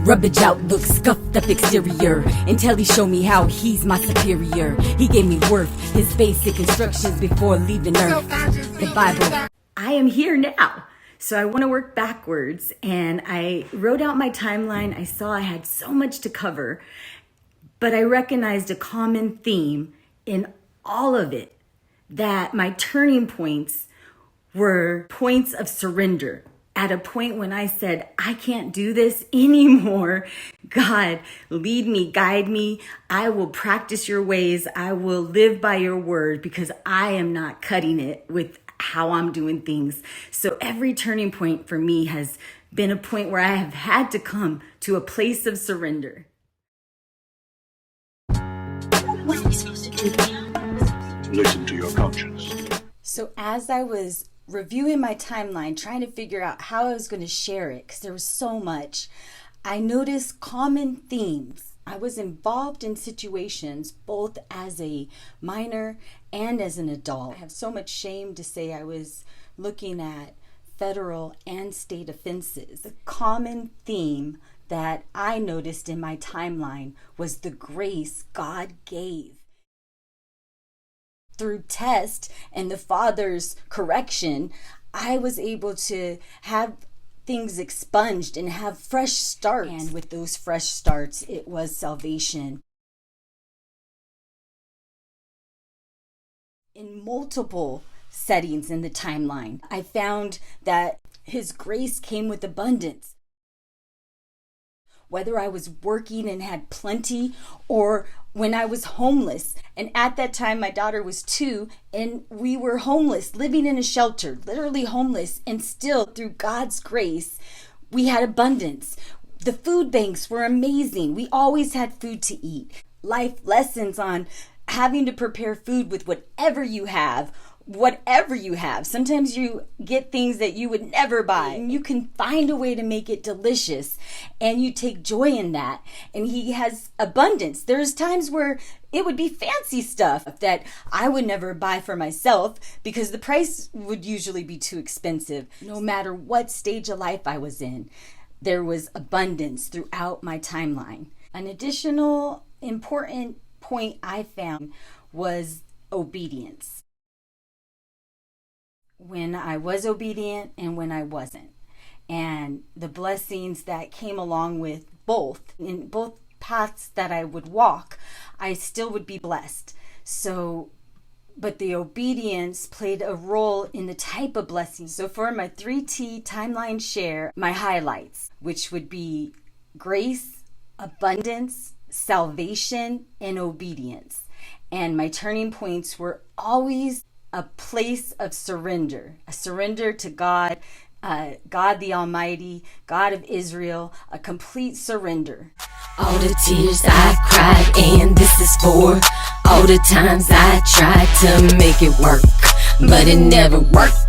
Rubbage outlook, scuffed up exterior, until he showed me how he's my superior. He gave me worth, his basic instructions before leaving earth. The Bible. I am here now. So I want to work backwards, and I wrote out my timeline. I saw I had so much to cover, but I recognized a common theme in all of it, that my turning points were points of surrender. At a point when I said, I can't do this anymore. God, lead me, guide me. I will practice your ways. I will live by your word, because I am not cutting it with how I'm doing things. So every turning point for me has been a point where I have had to come to a place of surrender. What are we supposed to do now? Listen to your conscience. So as I was reviewing my timeline, trying to figure out how I was going to share it, because there was so much, I noticed common themes. I was involved in situations both as a minor and as an adult. I have so much shame to say I was looking at federal and state offenses. The common theme that I noticed in my timeline was the grace God gave. Through test and the Father's correction, I was able to have things expunged and have fresh starts. And with those fresh starts, it was salvation. In multiple settings in the timeline, I found that His grace came with abundance. Whether I was working and had plenty, or when I was homeless. And at that time, my daughter was 2, and we were homeless, living in a shelter, literally homeless. And still, through God's grace, we had abundance. The food banks were amazing. We always had food to eat. Life lessons on having to prepare food with whatever you have. Sometimes you get things that you would never buy, and you can find a way to make it delicious, and you take joy in that. And He has abundance. There's times where it would be fancy stuff that I would never buy for myself because the price would usually be too expensive. No matter what stage of life I was in, there was abundance throughout my timeline. An additional important point I found was obedience. When I was obedient and when I wasn't, and the blessings that came along with both. In both paths that I would walk, I still would be blessed. But the obedience played a role in the type of blessing. So for my 3T timeline share, my highlights, which would be grace, abundance, salvation, and obedience. And my turning points were always a place of surrender, a surrender to God, God the Almighty, God of Israel, a complete surrender. All the tears I cried, and this is for all the times I tried to make it work, but it never worked.